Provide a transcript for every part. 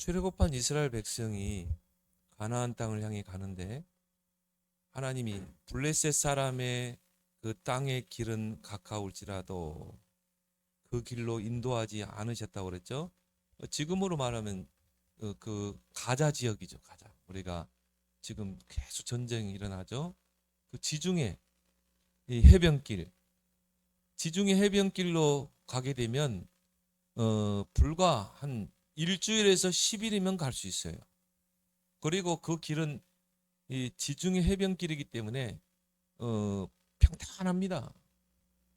출애굽한 이스라엘 백성이 가나안 땅을 향해 가는데 하나님이 블레셋 사람의 그 땅의 길은 가까울지라도 그 길로 인도하지 않으셨다고 그랬죠. 지금으로 말하면 그 가자 지역이죠. 가자. 우리가 지금 계속 전쟁이 일어나죠. 그 지중해 이 해변길, 지중해 해변길로 가게 되면 불과 한 일주일에서 10일이면 갈 수 있어요. 그리고 그 길은 이 지중해 해변길이기 때문에 평탄합니다.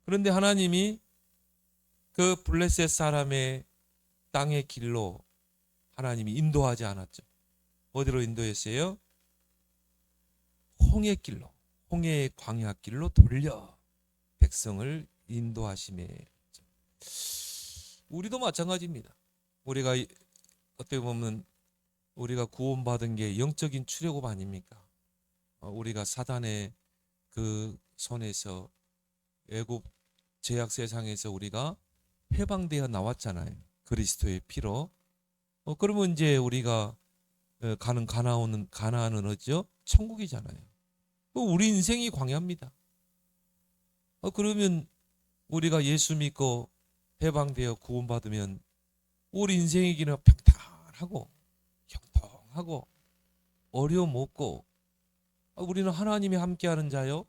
그런데 하나님이 그 블레셋 사람의 땅의 길로 하나님이 인도하지 않았죠. 어디로 인도했어요? 홍해 길로, 홍해의 광야 길로 돌려 백성을 인도하심에 우리도 마찬가지입니다. 우리가 어떻게 보면 우리가 구원받은 게 영적인 출애굽 아닙니까? 우리가 사단의 그 손에서 애굽 죄악 세상에서 우리가 해방되어 나왔잖아요. 그리스도의 피로. 그러면 이제 우리가 가는 가나안은 어디죠? 천국이잖아요. 우리 인생이 광야입니다. 그러면 우리가 예수 믿고 해방되어 구원받으면 우리 인생의 길은 평탄하고 형통하고 어려움 없고 우리는 하나님이 함께하는 자요,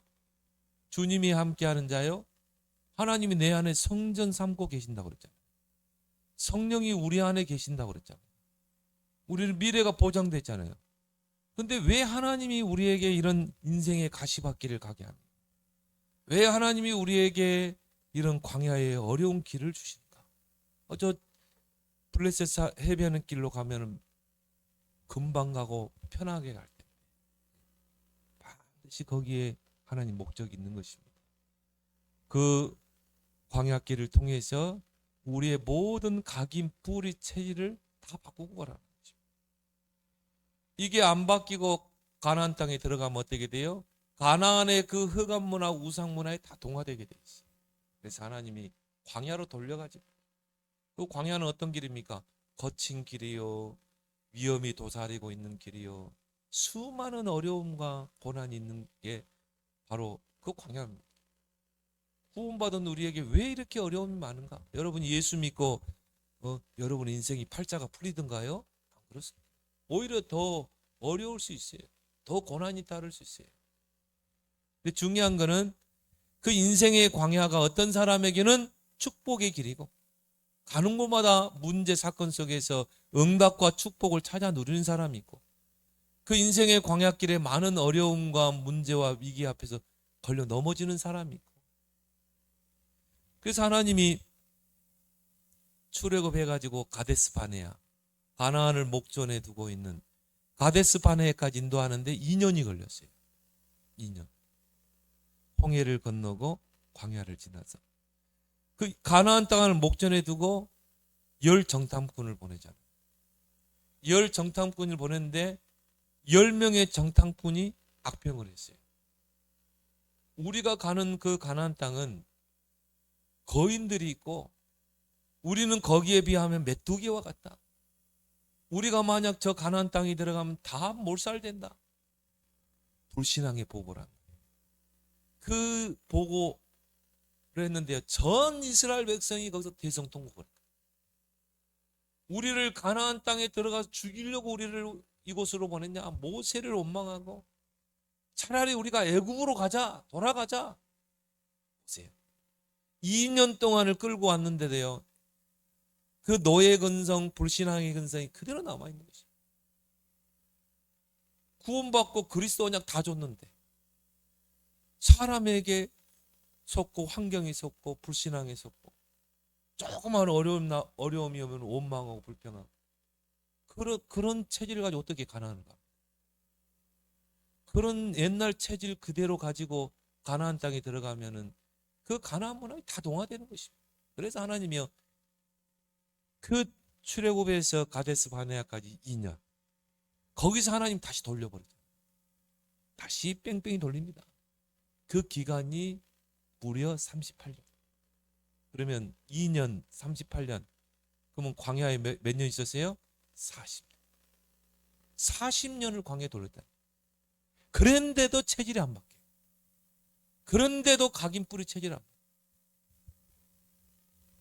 주님이 함께하는 자요, 하나님이 내 안에 성전 삼고 계신다고 그랬잖아요. 성령이 우리 안에 계신다고 그랬잖아요. 우리는 미래가 보장됐잖아요. 근데 왜 하나님이 우리에게 이런 인생의 가시밭길을 가게 합니까? 왜 하나님이 우리에게 이런 광야의 어려운 길을 주십니까? 저 블레셋 해변의 길로 가면 금방 가고 편하게 갈 때 반드시 거기에 하나님 목적이 있는 것입니다. 그 광야길을 통해서 우리의 모든 각인, 뿌리, 체질을 다 바꾸고 가라는 거죠. 이게 안 바뀌고 가나안 땅에 들어가면 어떻게 돼요? 가나안의 그 흑암 문화, 우상 문화에 다 동화되게 돼 있어요. 그래서 하나님이 광야로 돌려가지고, 그 광야는 어떤 길입니까? 거친 길이요, 위험이 도사리고 있는 길이요, 수많은 어려움과 고난이 있는 게 바로 그 광야입니다. 구원받은 우리에게 왜 이렇게 어려움이 많은가? 여러분이 예수 믿고 여러분의 인생이 팔자가 풀리던가요? 안 그렇습니다. 오히려 더 어려울 수 있어요. 더 고난이 따를 수 있어요. 근데 중요한 거는 그 인생의 광야가 어떤 사람에게는 축복의 길이고, 가는 곳마다 문제 사건 속에서 응답과 축복을 찾아 누리는 사람이 있고, 그 인생의 광야길에 많은 어려움과 문제와 위기 앞에서 걸려 넘어지는 사람이 있고, 그래서 하나님이 출애굽해가지고 가데스 바네아, 가나안을 목전에 두고 있는 가데스 바네아까지 인도하는데 2년이 걸렸어요. 2년. 홍해를 건너고 광야를 지나서 그 가나안 땅을 목전에 두고 10정탐꾼을 보내잖아요. 10정탐꾼을 보냈는데 10명의 정탐꾼이 악평을 했어요. 우리가 가는 그 가나안 땅은 거인들이 있고 우리는 거기에 비하면 메뚜기와 같다. 우리가 만약 저 가나안 땅에 들어가면 다 몰살된다. 불신앙의 보고란. 그 보고를 했는데요, 전 이스라엘 백성이 거기서 대성통곡을 했다. 우리를 가나안 땅에 들어가서 죽이려고 우리를 이곳으로 보냈냐? 모세를 원망하고 차라리 우리가 애굽으로 가자, 돌아가자. 보세요. 2년 동안을 끌고 왔는데도요, 그 노예 근성, 불신앙의 근성이 그대로 남아있는 것이에요. 구원받고 그리스도 언약 다 줬는데 사람에게 속고 환경에 속고 불신앙에 속고 조그만 어려움이 오면 원망하고 불평하고 그런 체질을 가지고 어떻게 가나안가? 그런 옛날 체질 그대로 가지고 가나안 땅에 들어가면은 그 가나안 문화에 다 동화되는 것입니다. 그래서 하나님이요, 그 출애굽에서 가데스 바네아까지 2년, 거기서 하나님 다시 돌려버리죠. 다시 뺑뺑이 돌립니다. 그 기간이 무려 38년. 그러면 2년 38년, 그러면 광야에 몇 년 있었어요? 40년을 광야에 돌렸다. 그런데도 체질이 안 바뀌어요. 그런데도 각인 뿌리 체질이 안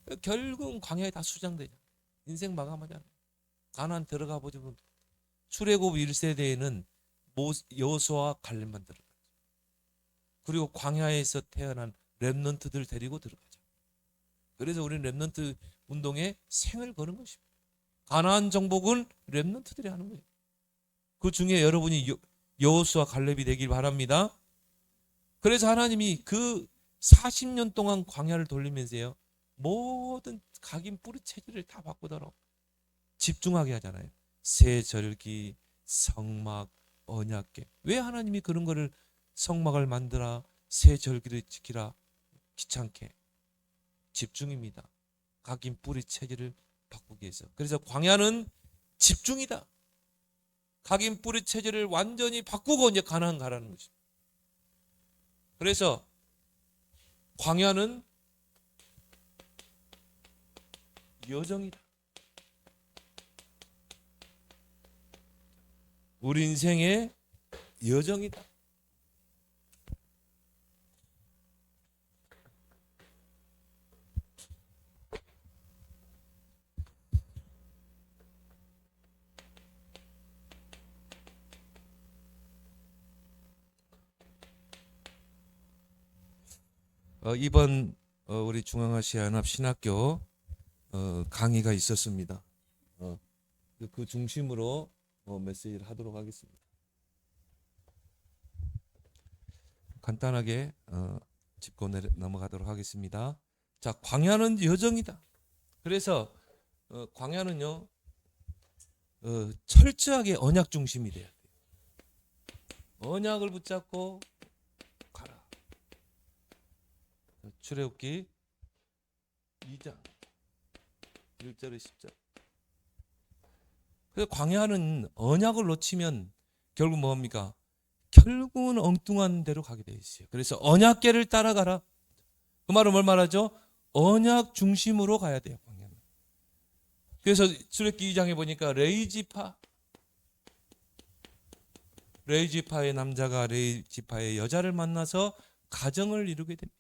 바뀌어요. 결국은 광야에 다 수장되잖아요. 인생 마감하잖아요. 가나안 들어가 보자면 출애굽 1세대에는 여호수아와 갈렙만 들어가죠. 그리고 광야에서 태어난 렘넌트들 데리고 들어가죠. 그래서 우리는 렘넌트 운동에 생을 거는 것입니다. 가나안 정복은 렘넌트들이 하는 거예요. 그 중에 여러분이 여호수아 갈렙이 되길 바랍니다. 그래서 하나님이 그 40년 동안 광야를 돌리면서요, 모든 각인 뿌리 체질을 다 바꾸도록 집중하게 하잖아요. 세절기, 성막, 언약궤. 왜 하나님이 그런 거를 성막을 만들어 세절기를 지키라 귀찮게? 집중입니다. 각인 뿌리 체질을 바꾸기 위해서. 그래서 광야는 집중이다. 각인 뿌리 체질을 완전히 바꾸고 이제 가나안 가라는 것입니다. 그래서 광야는 여정이다. 우리 인생의 여정이다. 이번 우리 중앙아시아 연합 신학교 강의가 있었습니다. 그 중심으로 메시지를 하도록 하겠습니다. 간단하게 짚고 넘어가도록 하겠습니다. 자, 광야는 여정이다. 그래서 광야는요, 철저하게 언약 중심이 돼야 돼요. 언약을 붙잡고 가라. 출애굽기 2장 1절에 10절. 그래서 광야는 언약을 놓치면 결국 뭡니까? 결국은 엉뚱한 데로 가게 돼 있어요. 그래서 언약궤를 따라가라. 그 말은 뭘 말하죠? 언약 중심으로 가야 돼요. 광야는. 그래서 출애굽기 2장에 보니까 레위지파의 남자가 레위지파의 여자를 만나서 가정을 이루게 됩니다.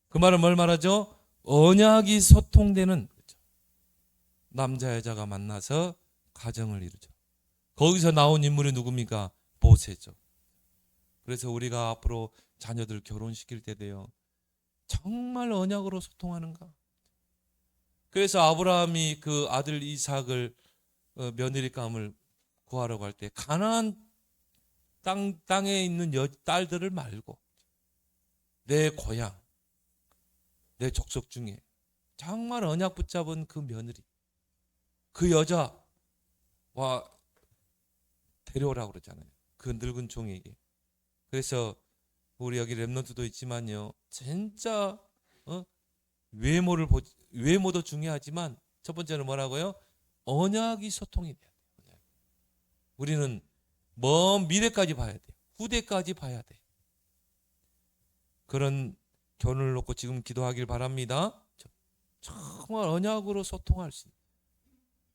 그 말은 뭘 말하죠? 언약이 소통되는 거죠. 남자 여자가 만나서 가정을 이루죠. 거기서 나온 인물이 누굽니까? 모세죠. 그래서 우리가 앞으로 자녀들 결혼시킬 때도요, 정말 언약으로 소통하는가? 그래서 아브라함이 그 아들 이삭을 며느리감을 구하려고 할 때 가나안 땅에 있는 딸들을 말고 내 고향, 내 족속 중에 정말 언약 붙잡은 그 며느리, 그 여자와 데려오라고 그러잖아요. 그 늙은 종에게. 그래서 우리 여기 렘넌트도 있지만요, 진짜 외모도 중요하지만 첫 번째는 뭐라고요? 언약이 소통이 돼야 돼요. 우리는 먼 미래까지 봐야 돼요. 후대까지 봐야 돼요. 그런 견을 놓고 지금 기도하길 바랍니다. 정말 언약으로 소통할 수 있는,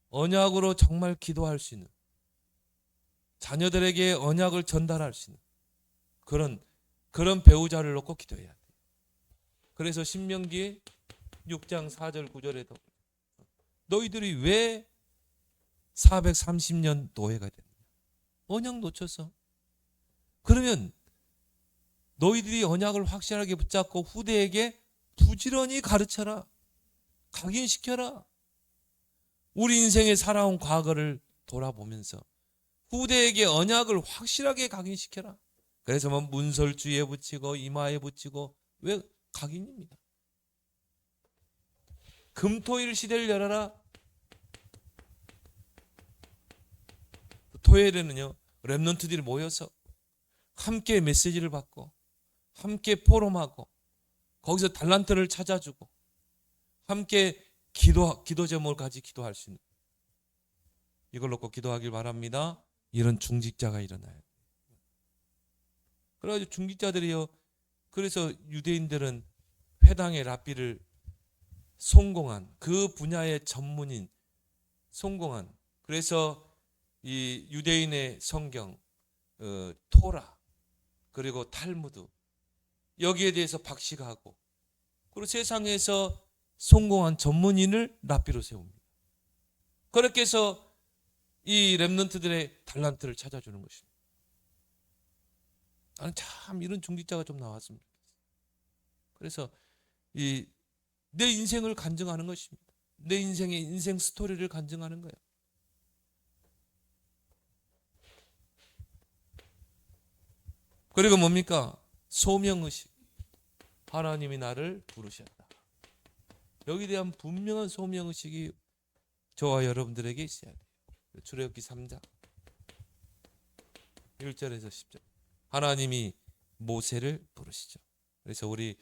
언약으로 정말 기도할 수 있는, 자녀들에게 언약을 전달할 수 있는 그런 배우자를 놓고 기도해야 돼요. 그래서 신명기 6장 4절 9절에도 너희들이 왜 430년 노예가 됐느냐? 언약 놓쳐서. 그러면 너희들이 언약을 확실하게 붙잡고 후대에게 부지런히 가르쳐라. 각인시켜라. 우리 인생에 살아온 과거를 돌아보면서 후대에게 언약을 확실하게 각인시켜라. 그래서 뭐 문설주에 붙이고 이마에 붙이고, 왜? 각인입니다. 금토일 시대를 열어라. 토요일에는요, 렘넌트들이 모여서 함께 메시지를 받고 함께 포럼하고 거기서 달란트를 찾아주고 함께 기도 제목을 가지고 기도할 수 있는, 이걸 놓고 기도하길 바랍니다. 이런 중직자가 일어나요. 그래가지고 중직자들이요, 그래서 유대인들은 회당의 랍비를 성공한 그 분야의 전문인, 성공한 그래서 이 유대인의 성경, 토라, 그리고 탈무드, 여기에 대해서 박식하고, 그리고 세상에서 성공한 전문인을 랍비로 세웁니다. 그렇게 해서 이 렘넌트들의 달란트를 찾아주는 것입니다. 나는 참 이런 중직자가 좀 나왔으면 좋겠어요. 그래서 내 인생을 간증하는 것입니다. 내 인생의 인생 스토리를 간증하는 거예요. 그리고 뭡니까? 소명의식. 하나님이 나를 부르셨다. 여기에 대한 분명한 소명의식이 저와 여러분들에게 있어야 돼요. 출애굽기 3장 1절에서 10절. 하나님이 모세를 부르시죠. 그래서 우리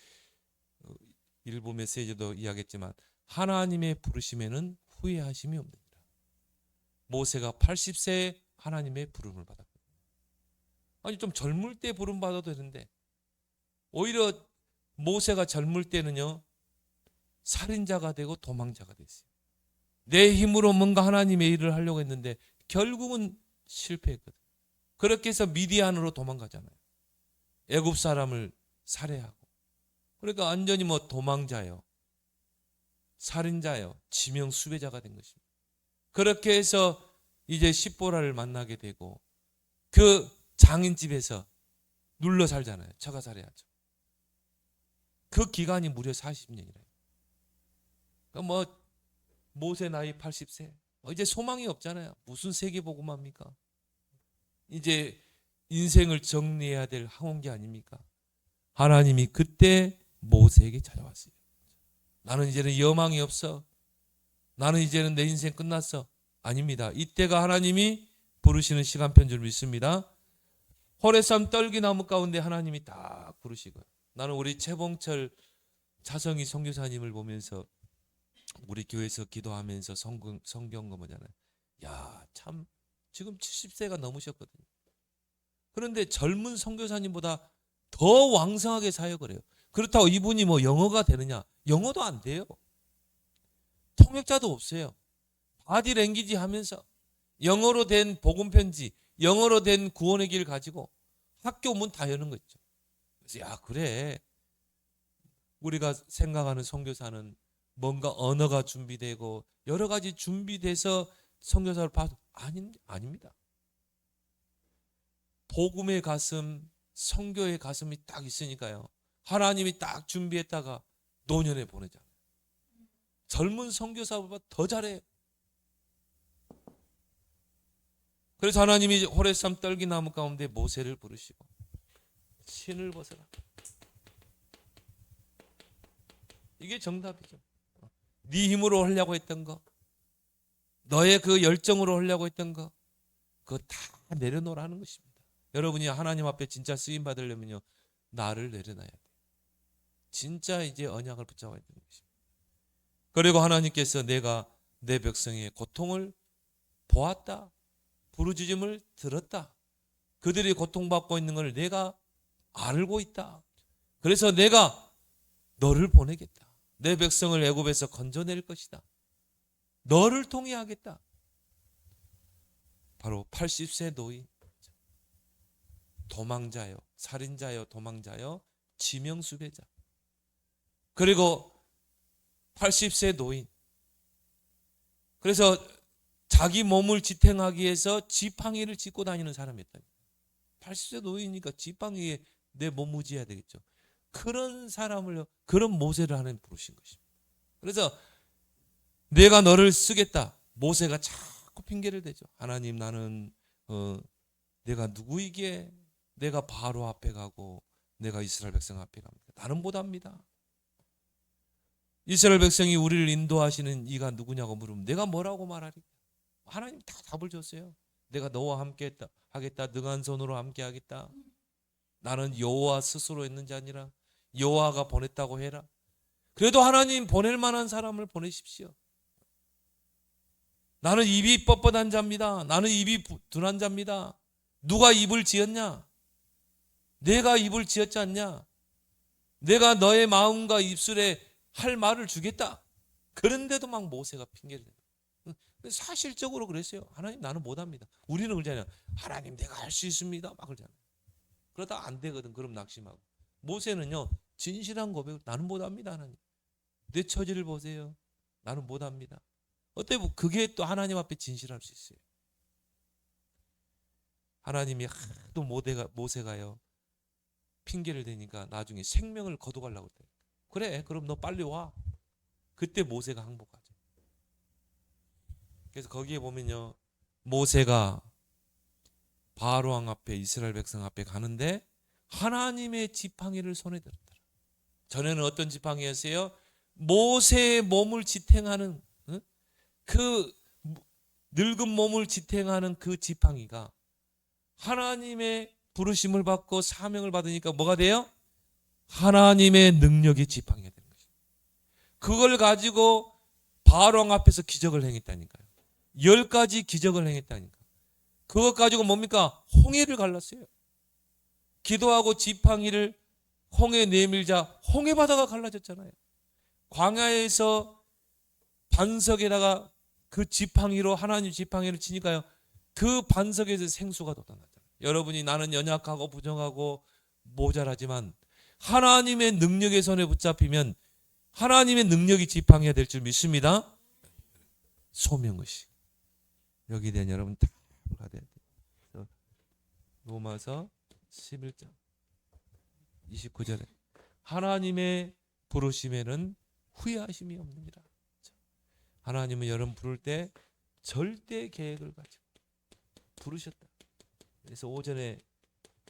일부 메시지도 이야기했지만 하나님의 부르심에는 후회하심이 없느니라. 모세가 80세에 하나님의 부름을 받았거든요. 아니 좀 젊을 때 부름 받아도 되는데 오히려 모세가 젊을 때는요 살인자가 되고 도망자가 됐어요. 내 힘으로 뭔가 하나님의 일을 하려고 했는데 결국은 실패했거든요. 그렇게 해서 미디안으로 도망가잖아요. 애굽 사람을 살해하고. 그러니까 완전히 뭐 도망자요, 살인자요, 지명 수배자가 된 것입니다. 그렇게 해서 이제 십보라를 만나게 되고 그 장인집에서 눌러 살잖아요. 처가 살해하죠. 그 기간이 무려 40년이래요. 그러니까 뭐 모세 나이 80세. 이제 소망이 없잖아요. 무슨 세계복음합니까? 이제 인생을 정리해야 될 항원기 아닙니까? 하나님이 그때 모세에게 찾아왔어요. 나는 이제는 여망이 없어. 나는 이제는 내 인생 끝났어. 아닙니다. 이때가 하나님이 부르시는 시간표인 줄 믿습니다. 호레산 떨기나무 가운데 하나님이 딱 부르시고요. 나는 우리 최봉철 차성희 선교사님을 보면서 우리 교회에서 기도하면서 성경 거보잖아요. 야, 참 지금 70세가 넘으셨거든요. 그런데 젊은 선교사님보다 더 왕성하게 사역을 해요. 그렇다고 이분이 뭐 영어가 되느냐? 영어도 안 돼요. 통역자도 없어요. 바디랭귀지 하면서 영어로 된 복음편지, 영어로 된 구원의 길 가지고 학교 문 다 여는 거 있죠. 그래서 야, 그래. 우리가 생각하는 선교사는 뭔가 언어가 준비되고 여러 가지 준비돼서 선교사를 봐도 아닙니다. 복음의 가슴, 선교의 가슴이 딱 있으니까요. 하나님이 딱 준비했다가 노년에 보내잖아요. 젊은 선교사보다 더 잘해요. 그래서 하나님이 호레산 떨기나무 가운데 모세를 부르시고 신을 벗어라. 이게 정답이죠. 네 힘으로 하려고 했던 거, 너의 그 열정으로 하려고 했던 거, 그거 다 내려놓으라는 것입니다. 여러분이 하나님 앞에 진짜 쓰임 받으려면요, 나를 내려놔야 돼요. 진짜 이제 언약을 붙잡아야 되는 것입니다. 그리고 하나님께서 내가 내 백성의 고통을 보았다, 부르짖음을 들었다, 그들이 고통받고 있는 걸 내가 알고 있다. 그래서 내가 너를 보내겠다. 내 백성을 애굽에서 건져낼 것이다. 너를 통해 하겠다. 바로 80세 노인, 도망자요, 살인자요, 도망자요, 지명수배자. 그리고 80세 노인. 그래서 자기 몸을 지탱하기 위해서 지팡이를 짚고 다니는 사람이었다. 80세 노인이니까 지팡이에 내 몸 의지해야 되겠죠. 그런 사람을, 그런 모세를 하나님 부르신 것입니다. 그래서 내가 너를 쓰겠다. 모세가 자꾸 핑계를 대죠. 하나님, 나는 내가 누구이기에 내가 바로 앞에 가고 내가 이스라엘 백성 앞에 갑니다. 나는 못합니다. 이스라엘 백성이 우리를 인도하시는 이가 누구냐고 물으면 내가 뭐라고 말하리? 하나님 다 답을 줬어요. 내가 너와 함께 하겠다. 능한 손으로 함께 하겠다. 나는 여호와 스스로 했는 자 아니라 여호와가 보냈다고 해라. 그래도 하나님 보낼 만한 사람을 보내십시오. 나는 입이 뻣뻣한 자입니다. 나는 입이 둔한 자입니다. 누가 입을 지었냐? 내가 입을 지었지 않냐? 내가 너의 마음과 입술에 할 말을 주겠다. 그런데도 막 모세가 핑계를 대요. 사실적으로 그랬어요. 하나님 나는 못합니다. 우리는 그러잖아요. 하나님 내가 할 수 있습니다. 막 그러잖아요. 그러다 안 되거든. 그럼 낙심하고. 모세는요. 진실한 고백. 나는 못합니다. 하나님. 내 처지를 보세요. 나는 못합니다. 어때? 그게 또 하나님 앞에 진실할 수 있어요. 하나님이 하도 모세가요. 핑계를 대니까 나중에 생명을 거둬가려고 돼. 그래. 그럼 너 빨리 와. 그때 모세가 항복하죠. 그래서 거기에 보면요. 모세가 바로 왕 앞에 이스라엘 백성 앞에 가는데 하나님의 지팡이를 손에 들었더라. 전에는 어떤 지팡이였어요? 모세의 몸을 지탱하는 그 늙은 몸을 지탱하는 그 지팡이가 하나님의 부르심을 받고 사명을 받으니까 뭐가 돼요? 하나님의 능력의 지팡이가 되는 거죠. 그걸 가지고 바로 왕 앞에서 기적을 행했다니까요. 10가지 기적을 행했다니까. 그것 가지고 뭡니까? 홍해를 갈랐어요. 기도하고 지팡이를 홍해 내밀자 홍해 바다가 갈라졌잖아요. 광야에서 반석에다가 그 지팡이로 하나님 지팡이를 치니까요. 그 반석에서 생수가 돋아나잖아요. 여러분이 나는 연약하고 부정하고 모자라지만 하나님의 능력의 손에 붙잡히면 하나님의 능력이 지팡이가 될 줄 믿습니다. 소명의식. 여기에 대한 여러분 다 받아야 돼요. 로마서 11장 29절에 하나님의 부르심에는 후회하심이 없느니라. 하나님은 여러분 부를 때 절대 계획을 가지고 부르셨다. 그래서 오전에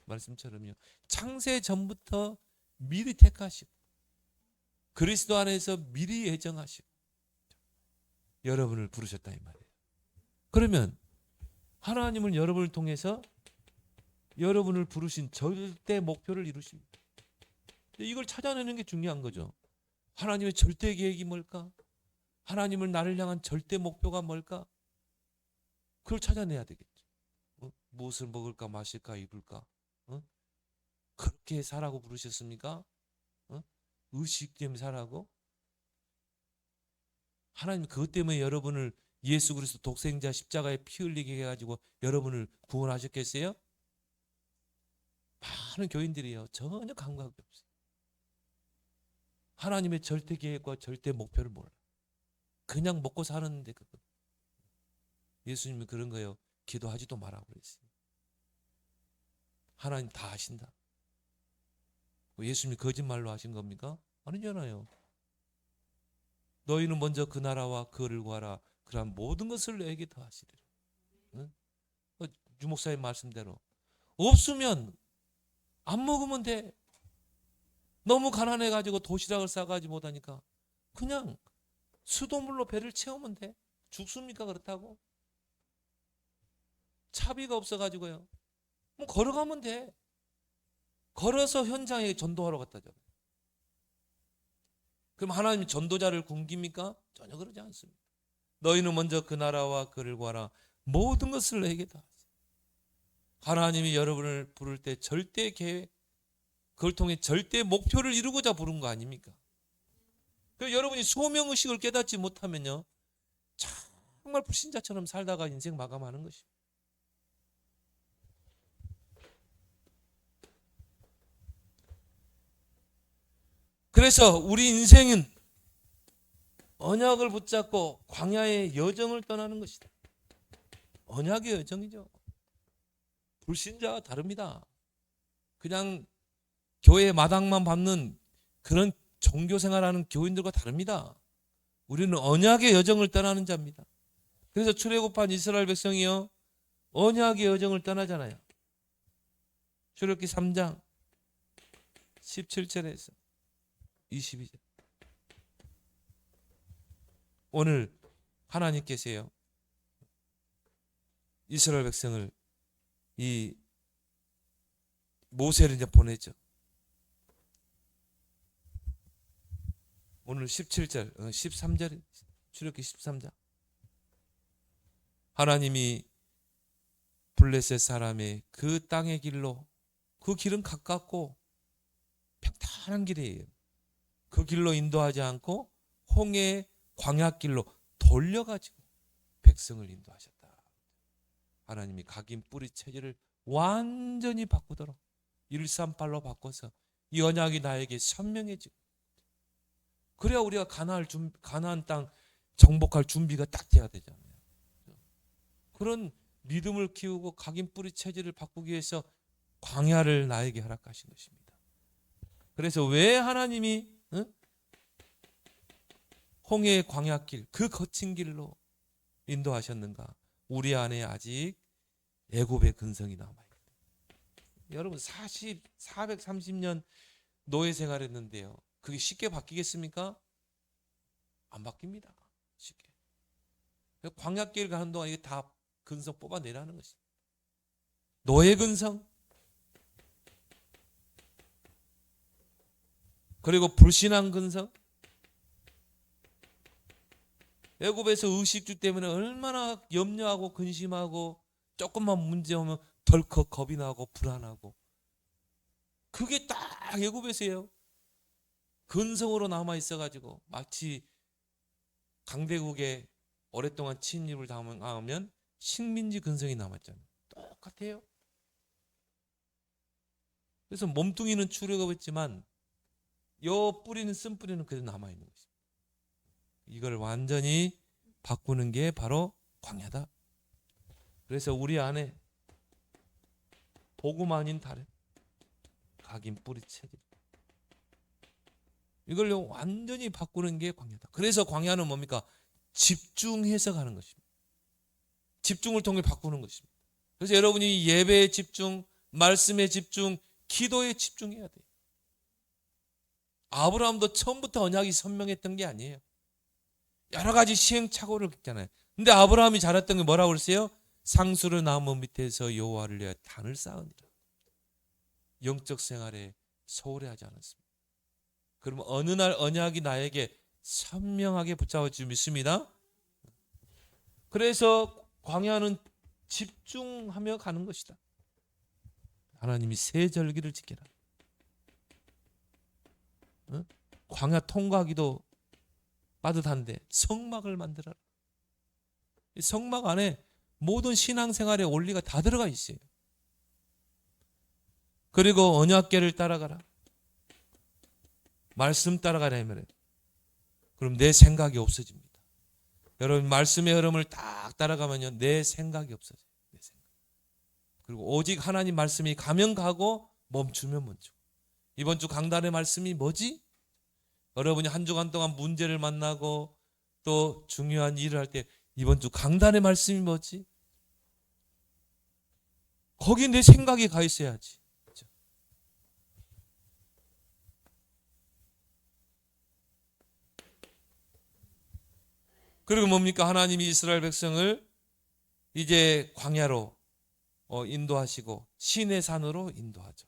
말씀처럼요. 창세 전부터 미리 택하시고 그리스도 안에서 미리 예정하시고 여러분을 부르셨다 이 말이에요. 그러면 하나님은 여러분을 통해서 여러분을 부르신 절대 목표를 이루십니다. 이걸 찾아내는 게 중요한 거죠. 하나님의 절대 계획이 뭘까? 하나님을 나를 향한 절대 목표가 뭘까? 그걸 찾아내야 되겠죠. 무엇을 먹을까 마실까 입을까? 그렇게 살라고 부르셨습니까? 의식 때문에 살라고? 하나님 그것 때문에 여러분을 예수 그리스도 독생자 십자가에 피 흘리게 해가지고 여러분을 구원하셨겠어요? 많은 교인들이요 전혀 감각이 없어요. 하나님의 절대 계획과 절대 목표를 몰라. 그냥 먹고 사는데 그거. 예수님이 그런 거예요. 기도하지도 말라고 그랬어요. 하나님 다 하신다. 예수님이 거짓말로 하신 겁니까? 아니잖아요. 너희는 먼저 그 나라와 그를 구하라. 그러한 모든 것을 너에게 더하시리라. 응? 유 목사님 말씀대로 없으면 안 먹으면 돼. 너무 가난해가지고 도시락을 싸가지 못하니까 그냥 수돗물로 배를 채우면 돼. 죽습니까 그렇다고? 차비가 없어가지고요. 뭐 걸어가면 돼. 걸어서 현장에 전도하러 갔다잖아요. 그럼 하나님이 전도자를 굶깁니까? 전혀 그러지 않습니다. 너희는 먼저 그 나라와 그를 구하라. 모든 것을 너에게 다 하세요. 하나님이 여러분을 부를 때 절대 계획, 그걸 통해 절대 목표를 이루고자 부른 거 아닙니까? 그래서 여러분이 소명의식을 깨닫지 못하면요, 정말 불신자처럼 살다가 인생 마감하는 것입니다. 그래서 우리 인생은 언약을 붙잡고 광야의 여정을 떠나는 것이다. 언약의 여정이죠. 불신자와 다릅니다. 그냥 교회 마당만 밟는 그런 종교생활하는 교인들과 다릅니다. 우리는 언약의 여정을 떠나는 자입니다. 그래서 출애굽한 이스라엘 백성이요 언약의 여정을 떠나잖아요. 출애굽기 3장 17절에서 22절. 오늘 하나님께서요 이스라엘 백성을 이 모세를 이제 보내죠. 오늘 17절, 13절, 출애굽기 13장. 하나님이 블레셋 사람의 그 땅의 길로, 그 길은 가깝고 평탄한 길이에요. 그 길로 인도하지 않고 홍해 광야길로 돌려가지고 백성을 인도하셨다. 하나님이 각인 뿌리 체질을 완전히 바꾸도록 138로 바꿔서 이 언약이 나에게 선명해지고, 그래야 우리가 가나안 땅 정복할 준비가 딱 돼야 되잖아요. 그런 믿음을 키우고 각인 뿌리 체질을 바꾸기 위해서 광야를 나에게 허락하신 것입니다. 그래서 왜 하나님이 홍해의 광야길, 그 거친 길로 인도하셨는가? 우리 안에 아직 애굽의 근성이 남아있거든요. 여러분 430년 노예 생활했는데요, 그게 쉽게 바뀌겠습니까? 안 바뀝니다. 쉽게. 광야길 가는 동안 이게 다 근성 뽑아내라는 것입니다. 노예 근성, 그리고 불신앙 근성. 애굽에서 의식주 때문에 얼마나 염려하고 근심하고 조금만 문제 오면 덜컥 겁이 나고 불안하고, 그게 딱 애굽에서요 근성으로 남아 있어가지고 마치 강대국에 오랫동안 침입을 당하면 식민지 근성이 남았잖아요. 똑같아요. 그래서 몸뚱이는 출애굽했지만 요 뿌리는 쓴뿌리는 그대로 남아있는 것입니다. 이걸 완전히 바꾸는 게 바로 광야다. 그래서 우리 안에 복음 아닌 다른 각인 뿌리 체질, 이걸 완전히 바꾸는 게 광야다. 그래서 광야는 뭡니까? 집중해서 가는 것입니다. 집중을 통해 바꾸는 것입니다. 그래서 여러분이 예배에 집중, 말씀에 집중, 기도에 집중해야 돼요. 아브라함도 처음부터 언약이 선명했던 게 아니에요. 여러 가지 시행착오를 겪잖아요. 근데 아브라함이 잘했던 게 뭐라고 그랬어요? 상수르 나무 밑에서 여호와를 위하여 단을 쌓으니라. 영적 생활에 소홀히 하지 않았습니다. 그러면 어느 날 언약이 나에게 선명하게 붙잡아지고 믿습니다. 그래서 광야는 집중하며 가는 것이다. 하나님이 세 절기를 지켜라. 광야 통과하기도 빠듯한데 성막을 만들어라. 이 성막 안에 모든 신앙생활의 원리가 다 들어가 있어요. 그리고 언약궤를 따라가라. 말씀 따라가라 이 말이에요. 그럼 내 생각이 없어집니다. 여러분 말씀의 흐름을 딱 따라가면요 내 생각이 없어져요. 내 생각. 그리고 오직 하나님 말씀이 가면 가고 멈추면 멈추고. 이번 주 강단의 말씀이 뭐지? 여러분이 한 주간 동안 문제를 만나고 또 중요한 일을 할 때 이번 주 강단의 말씀이 뭐지? 거기 내 생각이 가 있어야지. 그렇죠? 그리고 뭡니까? 하나님이 이스라엘 백성을 이제 광야로 인도하시고 시내 산으로 인도하죠.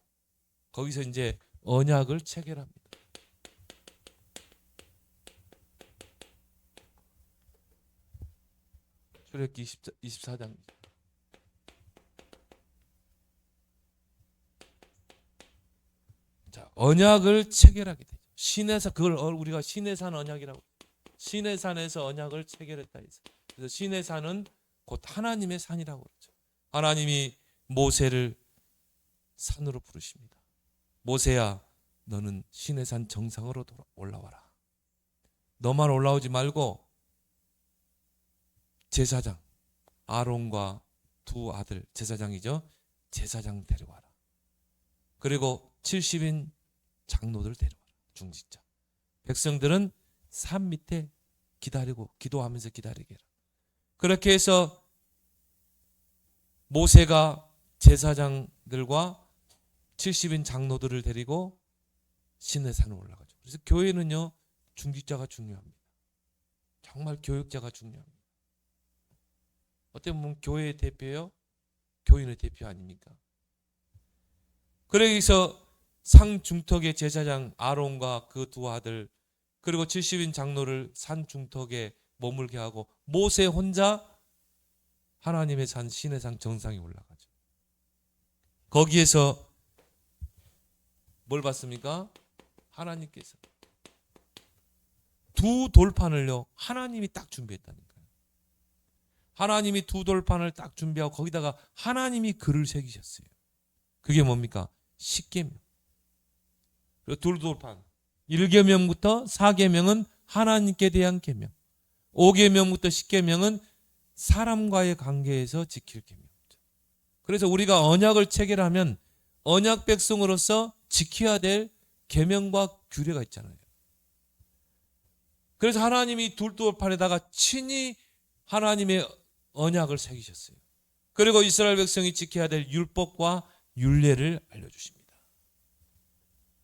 거기서 이제 언약을 체결합니다. 출애굽기 24장. 자, 언약을 체결하게 되죠. 시내산, 그걸 우리가 시내산 언약이라고. 시내산에서 언약을 체결했다 해서. 그래서 시내산은 곧 하나님의 산이라고 그러죠. 하나님이 모세를 산으로 부르십니다. 모세야, 너는 시내산 정상으로 올라와라. 너만 올라오지 말고 제사장 아론과 두 아들, 제사장이죠. 제사장 데려와라. 그리고 70인 장로들 데려와라. 중직자. 백성들은 산 밑에 기다리고 기도하면서 기다리게 해라. 그렇게 해서 모세가 제사장들과 70인 장로들을 데리고 시내산에 올라가죠. 그래서 교회는요 중직자가 중요합니다. 정말 교육자가 중요합니다. 어떻게 보면 교회의 대표요, 교인의 대표 아닙니까? 그래서 상중턱의 제사장 아론과 그 두 아들 그리고 70인 장로를 산 중턱에 머물게 하고 모세 혼자 하나님의 산 시내산 정상에 올라가죠. 거기에서 뭘 봤습니까? 하나님께서 두 돌판을요 하나님이 딱 준비했다니까요. 하나님이 두 돌판을 딱 준비하고 거기다가 하나님이 글을 새기셨어요. 그게 뭡니까? 십계명. 그리고 두 돌판. 1계명부터 4계명은 하나님께 대한 계명. 5계명부터 10계명은 사람과의 관계에서 지킬 계명이죠. 그래서 우리가 언약을 체결하면 언약 백성으로서 지켜야 될 계명과 규례가 있잖아요. 그래서 하나님이 두 돌판에다가 친히 하나님의 언약을 새기셨어요. 그리고 이스라엘 백성이 지켜야 될 율법과 율례를 알려주십니다.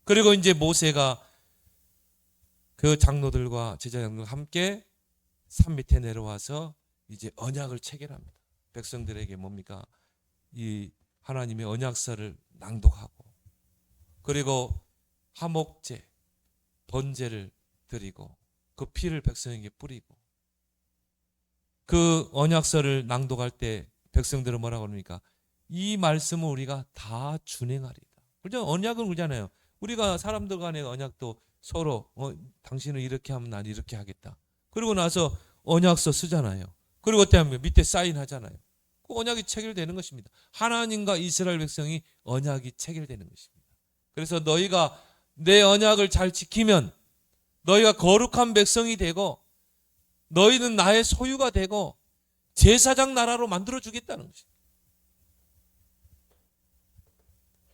그리고 이제 모세가 그 장로들과 제사장들과 함께 산 밑에 내려와서 이제 언약을 체결합니다. 백성들에게 뭡니까? 이 하나님의 언약서를 낭독하고 그리고 화목제, 번제를 드리고 그 피를 백성에게 뿌리고 그 언약서를 낭독할 때 백성들은 뭐라고 합니까? 이 말씀을 우리가 다 준행하리다. 그죠? 언약은 그러잖아요. 우리가 사람들 간의 언약도 서로 당신은 이렇게 하면 난 이렇게 하겠다. 그리고 나서 언약서 쓰잖아요. 그리고 어떻게 하면 밑에 사인하잖아요. 그 언약이 체결되는 것입니다. 하나님과 이스라엘 백성이 언약이 체결되는 것입니다. 그래서 너희가 내 언약을 잘 지키면 너희가 거룩한 백성이 되고 너희는 나의 소유가 되고 제사장 나라로 만들어주겠다는 것입니다.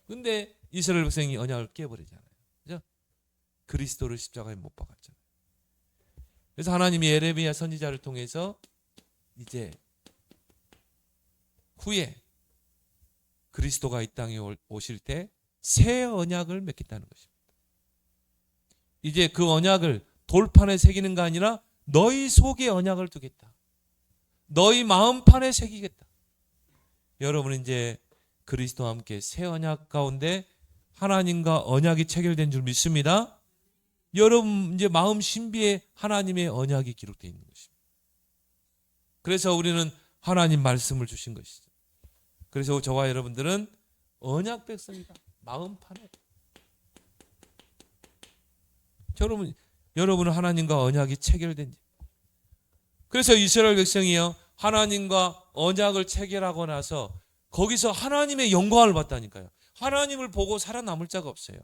근데 이스라엘 백성이 언약을 깨버리잖아요. 그죠? 그리스도를 십자가에 못 박았잖아요. 그래서 하나님이 예레미야 선지자를 통해서 이제 후에 그리스도가 이 땅에 오실 때 새 언약을 맺겠다는 것입니다. 이제 그 언약을 돌판에 새기는 게 아니라 너희 속에 언약을 두겠다. 너희 마음판에 새기겠다. 여러분은 이제 그리스도와 함께 새 언약 가운데 하나님과 언약이 체결된 줄 믿습니다. 여러분 이제 마음 신비에 하나님의 언약이 기록되어 있는 것입니다. 그래서 우리는 하나님 말씀을 주신 것이죠. 그래서 저와 여러분들은 언약 백성이다. 마음판에. 여러분은 하나님과 언약이 체결된. 그래서 이스라엘 백성이요 하나님과 언약을 체결하고 나서 거기서 하나님의 영광을 봤다니까요. 하나님을 보고 살아남을 자가 없어요.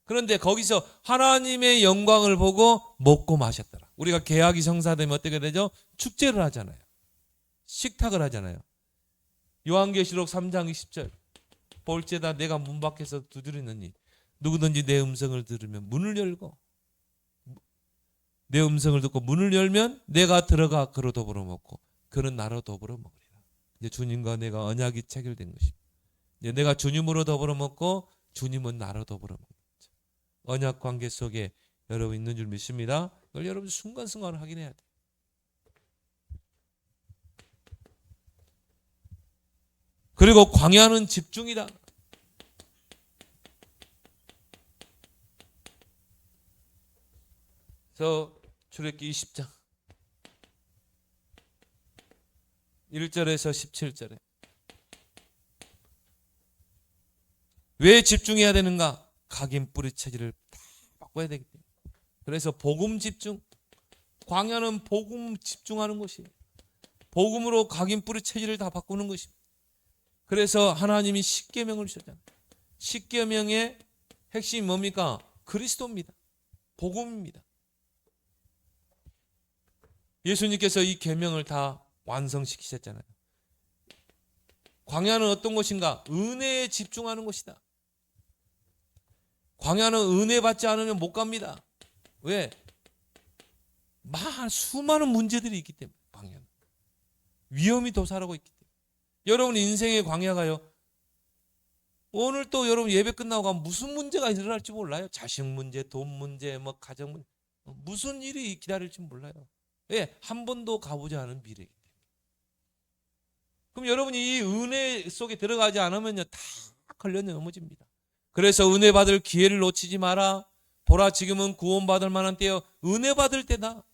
그런데 거기서 하나님의 영광을 보고 먹고 마셨더라. 우리가 계약이 성사되면 어떻게 되죠? 축제를 하잖아요. 식탁을 하잖아요. 요한계시록 3장 20절 볼지다 내가 문 밖에서 두드리느니 누구든지 내 음성을 들으면 문을 열고 내 음성을 듣고 문을 열면 내가 들어가 그로 더불어 먹고 그는 나로 더불어 먹으리라. 이제 주님과 내가 언약이 체결된 것입니다. 이제 내가 주님으로 더불어 먹고 주님은 나로 더불어 먹는 거죠. 언약 관계 속에 여러분 있는 줄 믿습니다. 그걸 여러분 순간순간 확인해야 돼요. 그리고 광야는 집중이다. 그래서 출애굽기 20장 1절에서 17절에 왜 집중해야 되는가? 각인 뿌리 체질을 다 바꿔야 되기 때문에. 그래서 복음 집중. 광야는 복음 집중하는 것이에요. 복음으로 각인 뿌리 체질을 다 바꾸는 것입니다. 그래서 하나님이 십계명을 주셨잖아요. 십계명의 핵심이 뭡니까? 그리스도입니다. 복음입니다. 예수님께서 이 계명을 다 완성시키셨잖아요. 광야는 어떤 것인가? 은혜에 집중하는 것이다. 광야는 은혜 받지 않으면 못 갑니다. 왜? 수많은 문제들이 있기 때문에. 광야는 위험이 도사하고 있기 때문에. 여러분 인생의 광야가요, 오늘 또 여러분 예배 끝나고 가면 무슨 문제가 일어날지 몰라요. 자식 문제, 돈 문제, 가정 문제, 무슨 일이 기다릴지 몰라요. 왜? 한 번도 가보지 않은 미래이기 때문에. 그럼 여러분이 이 은혜 속에 들어가지 않으면요 다 걸려 넘어집니다. 그래서 은혜 받을 기회를 놓치지 마라. 보라 지금은 구원받을 만한 때요 은혜 받을 때다.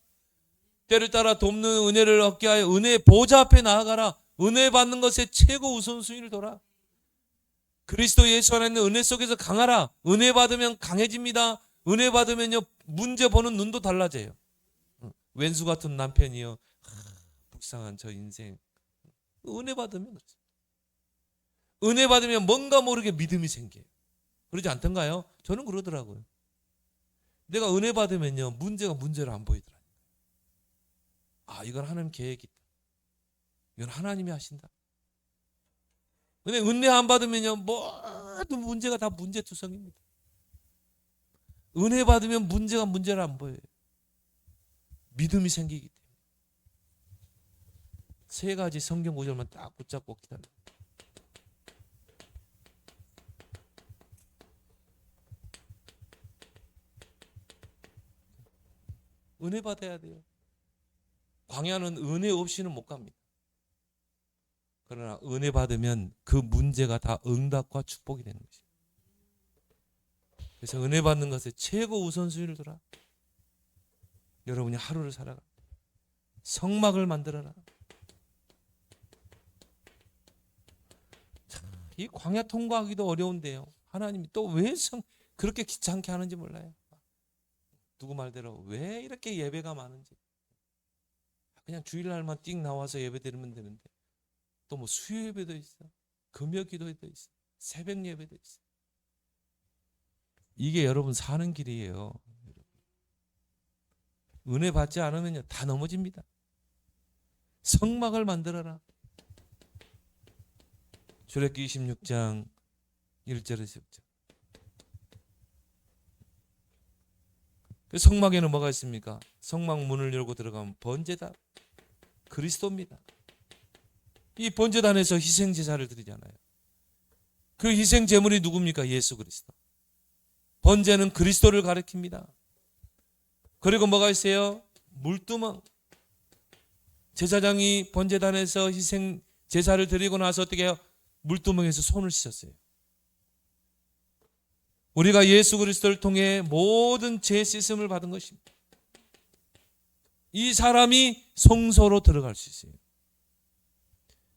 때를 따라 돕는 은혜를 얻게 하여 은혜 보좌 앞에 나아가라. 은혜 받는 것에 최고 우선순위를 둬라. 그리스도 예수 안에 있는 은혜 속에서 강하라. 은혜 받으면 강해집니다. 은혜 받으면요 문제 보는 눈도 달라져요. 왼수 같은 남편이요, 불쌍한 저 인생 은혜 받으면 그렇죠. 은혜 받으면 뭔가 모르게 믿음이 생겨요. 그러지 않던가요? 저는 그러더라고요. 내가 은혜 받으면요, 문제가 문제로 안 보이더라고요. 아, 이건 하나님 계획이 있다. 이건 하나님이 하신다. 근데 은혜 안 받으면요, 모든 문제가 다 문제투성입니다. 은혜 받으면 문제가 문제로 안 보여요. 믿음이 생기기 때문에. 세 가지 성경 구절만 딱 붙잡고 기다려요. 은혜 받아야 돼요. 광야는 은혜 없이는 못 갑니다. 그러나 은혜 받으면 그 문제가 다 응답과 축복이 되는 것이에요. 그래서 은혜 받는 것에 최고 우선순위를 둬라. 여러분이 하루를 살아가. 성막을 만들어라. 이 광야 통과하기도 어려운데요. 하나님이 또 왜 그렇게 귀찮게 하는지 몰라요. 누구 말대로 왜 이렇게 예배가 많은지. 그냥 주일날만 띵 나와서 예배 드리면 되는데 또 뭐 수요 예배도 있어. 금요 기도도 있어. 새벽 예배도 있어. 이게 여러분 사는 길이에요. 은혜 받지 않으면 다 넘어집니다. 성막을 만들어라. 출애굽기 26장 1절에서 10절. 그 성막에는 뭐가 있습니까? 성막 문을 열고 들어가면 번제단, 그리스도입니다. 이 번제단에서 희생 제사를 드리잖아요. 그 희생 제물이 누굽니까? 예수 그리스도. 번제는 그리스도를 가리킵니다. 그리고 뭐가 있어요? 물두멍. 제사장이 번제단에서 희생 제사를 드리고 나서 어떻게 해요? 물두멍에서 손을 씻었어요. 우리가 예수 그리스도를 통해 모든 죄 씻음을 받은 것입니다. 이 사람이 성소로 들어갈 수 있어요.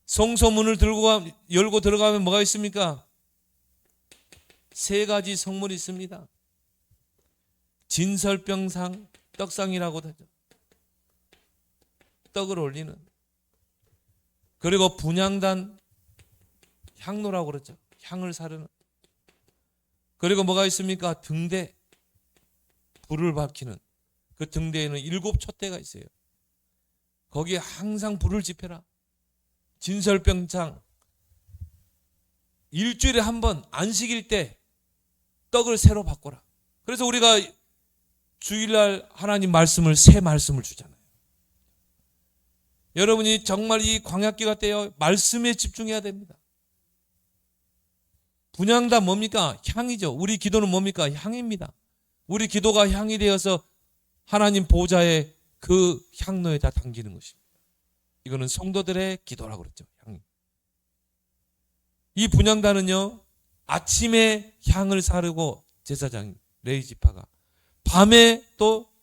성소문을 열고 들어가면 뭐가 있습니까? 세 가지 성물이 있습니다. 진설병상, 떡상이라고 하죠. 떡을 올리는. 그리고 분향단, 향로라고 그러죠. 향을 사르는. 그리고 뭐가 있습니까? 등대, 불을 밝히는. 그 등대에는 7 촛대가 있어요. 거기에 항상 불을 지펴라. 진설병상, 일주일에 한 번 안식일 때 떡을 새로 바꿔라. 그래서 우리가 주일날 하나님 말씀을 새 말씀을 주잖아요. 여러분이 정말 이 광야기가 때요 말씀에 집중해야 됩니다. 분향단 뭡니까? 향이죠. 우리 기도는 뭡니까? 향입니다. 우리 기도가 향이 되어서 하나님 보좌에 그 향로에다 담기는 것입니다. 이거는 성도들의 기도라고 그랬죠. 향. 이 분향단은요 아침에 향을 사르고 제사장 레위 지파가 밤에 또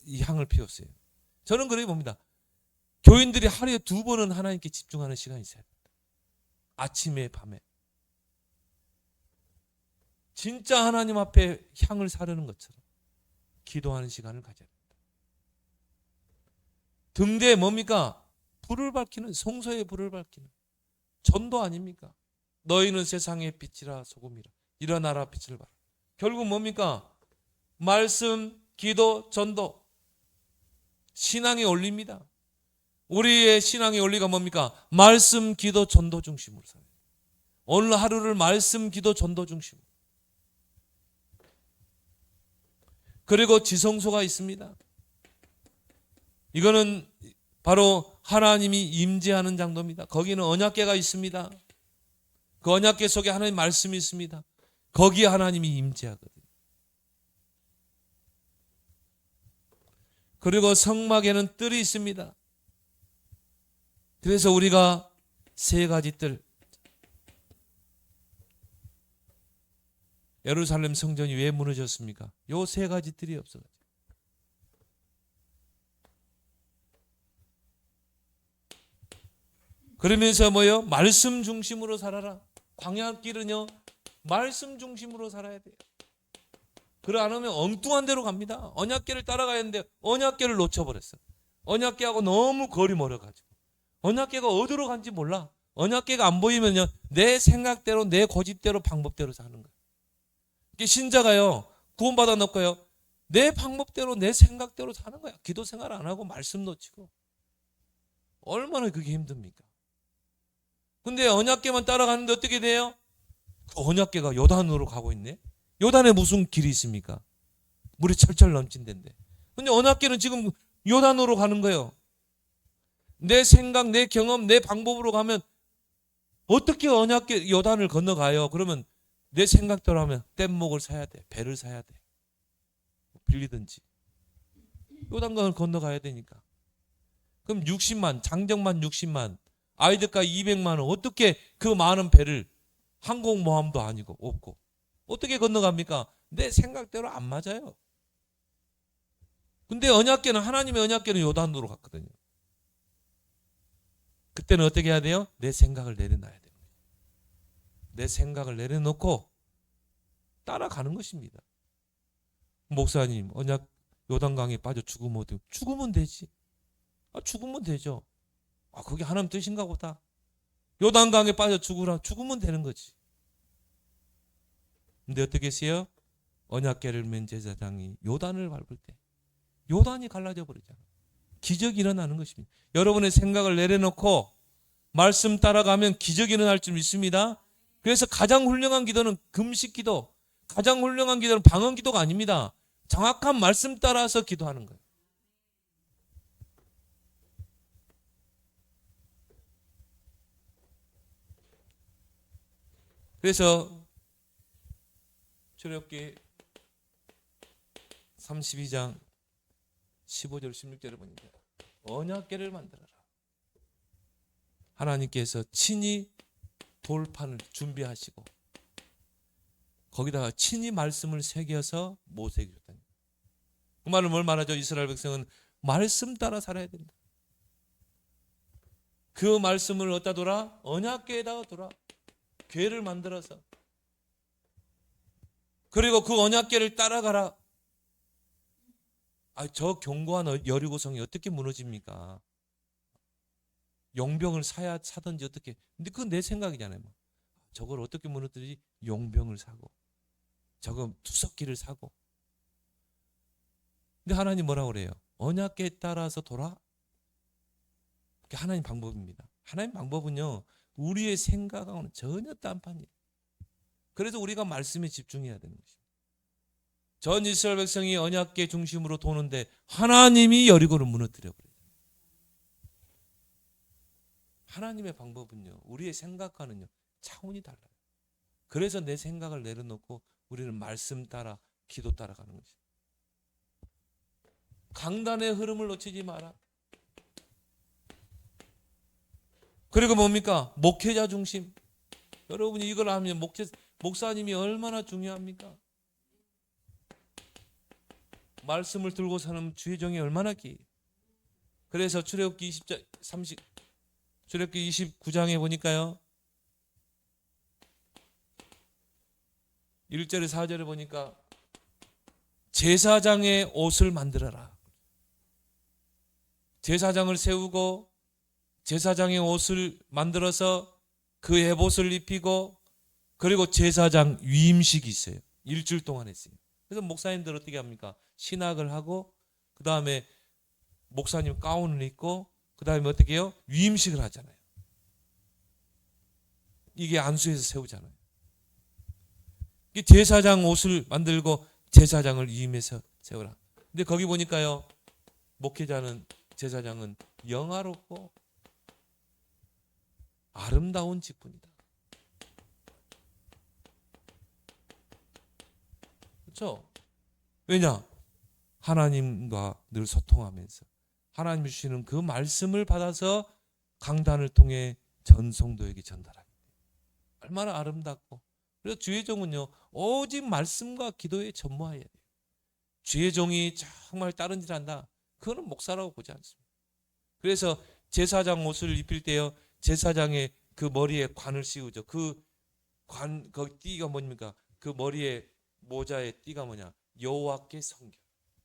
이 향을 피웠어요. 저는 그렇게 봅니다. 교인들이 하루에 2번은 하나님께 집중하는 시간이 있어야 됩니다. 아침에 밤에. 진짜 하나님 앞에 향을 사르는 것처럼 기도하는 시간을 가져야 됩니다. 등대에 뭡니까? 불을 밝히는, 성소에 불을 밝히는 전도 아닙니까? 너희는 세상의 빛이라 소금이라 일어나라 빛을 봐라. 결국 뭡니까? 말씀, 기도, 전도. 신앙의 원리입니다. 우리의 신앙의 원리가 뭡니까? 말씀, 기도, 전도 중심으로 살아요. 오늘 하루를 말씀, 기도, 전도 중심으로. 그리고 지성소가 있습니다. 이거는 바로 하나님이 임재하는 장소입니다. 거기는 언약궤가 있습니다. 그 언약궤 속에 하나님 말씀이 있습니다. 거기에 하나님이 임재하거든요. 그리고 성막에는 뜰이 있습니다. 그래서 우리가 세 가지 뜰. 예루살렘 성전이 왜 무너졌습니까? 요 세 가지 뜰이 없어가지고. 그러면서 뭐요? 말씀 중심으로 살아라. 광야길은요 말씀 중심으로 살아야 돼요. 그러 않으면 엉뚱한 데로 갑니다. 언약궤를 따라가야 하는데 언약궤를 놓쳐버렸어. 언약궤하고 너무 거리 멀어가지고 언약궤가 어디로 간지 몰라. 언약궤가 안 보이면요, 내 생각대로, 내 고집대로, 방법대로 사는 거예요. 이게 신자가요, 구원받아 놓고요, 내 방법대로, 내 생각대로 사는 거야. 기도 생활 안 하고 말씀 놓치고. 얼마나 그게 힘듭니까? 근데 언약궤만 따라가는데 어떻게 돼요? 그 언약궤가 요단으로 가고 있네. 요단에 무슨 길이 있습니까? 물이 철철 넘친 데인데. 근데 언약궤는 지금 요단으로 가는 거예요. 내 생각, 내 경험, 내 방법으로 가면 어떻게 언약궤 요단을 건너가요? 그러면 내 생각대로 하면 뗏목을 사야 돼. 배를 사야 돼. 빌리든지. 요단강을 건너가야 되니까. 그럼 60만, 장정만 60만, 아이들까지 200만 원, 어떻게 그 많은 배를, 항공모함도 아니고 없고 어떻게 건너갑니까? 내 생각대로 안 맞아요. 근데 언약궤는, 하나님의 언약궤는 요단으로 갔거든요. 그때는 어떻게 해야 돼요? 내 생각을 내려놔야 돼요. 내 생각을 내려놓고 따라가는 것입니다. 목사님, 언약 요단강에 빠져 죽으면 어때요? 죽으면 되지. 죽으면 되죠. 그게 하나님 뜻인가 보다. 요단강에 빠져 죽으면 되는 거지. 근데 어떻게 했어요? 언약궤를 맨 제사장이 요단을 밟을 때 요단이 갈라져 버리잖아요. 기적이 일어나는 것입니다. 여러분의 생각을 내려놓고 말씀 따라가면 기적이 일어날 줄 믿습니다. 그래서 가장 훌륭한 기도는 금식 기도, 가장 훌륭한 기도는 방언 기도가 아닙니다. 정확한 말씀 따라서 기도하는 거예요. 그래서 출애굽기 32장 15절 16절을 보니까 언약궤를 만들어라. 하나님께서 친히 돌판을 준비하시고 거기다가 친히 말씀을 새겨서 모세에게 줬다. 그 말은 뭘 말하죠? 이스라엘 백성은 말씀 따라 살아야 된다. 그 말씀을 어디다 둬라? 언약궤에다가 둬라. 궤를 만들어서. 그리고 그 언약궤를 따라가라. 저 견고한 여리고성이 어떻게 무너집니까? 용병을 사든지 어떻게. 근데 그건 내 생각이잖아요. 저걸 어떻게 무너뜨리지? 용병을 사고, 저거 투석기를 사고. 근데 하나님 뭐라고 그래요? 언약궤에 따라서 돌아. 그게 하나님 방법입니다. 하나님 방법은요, 우리의 생각하고는 전혀 딴판이에요. 그래서 우리가 말씀에 집중해야 되는 것입니다. 전 이스라엘 백성이 언약궤 중심으로 도는데 하나님이 여리고를 무너뜨려 버려요. 하나님의 방법은요, 우리의 생각과는요 차원이 달라요. 그래서 내 생각을 내려놓고 우리는 말씀 따라, 기도 따라가는 것이죠. 강단의 흐름을 놓치지 마라. 그리고 뭡니까? 목회자 중심. 여러분이 이걸 하면 목사님이 얼마나 중요합니까? 말씀을 들고 사는 주의 종이 얼마나 기. 그래서 출애굽기 29장에 보니까요, 1절에 4절에 보니까 제사장의 옷을 만들어라. 제사장을 세우고 제사장의 옷을 만들어서 그 에봇을 입히고, 그리고 제사장 위임식이 있어요. 일주일 동안 했어요. 그래서 목사님들 어떻게 합니까? 신학을 하고 그 다음에 목사님 가운을 입고 그 다음에 어떻게 해요? 위임식을 하잖아요. 이게 안수에서 세우잖아요. 제사장 옷을 만들고 제사장을 위임해서 세우라. 근데 거기 보니까요, 목회자는, 제사장은 영화롭고 아름다운 직분이다. 그렇죠? 왜냐? 하나님과 늘 소통하면서 하나님 주시는 그 말씀을 받아서 강단을 통해 전 성도에게 전달하기 때문에 얼마나 아름답고. 그래서 주의 종은요, 오직 말씀과 기도에 전무해야 돼요. 주의 종이 정말 다른 일 한다, 그거는 목사라고 보지 않습니다. 그래서 제사장 옷을 입힐 때요, 제사장의 그 머리에 관을 씌우죠. 그 띠가 뭡니까? 그 머리에 모자의 띠가 뭐냐? 여호와께 성결.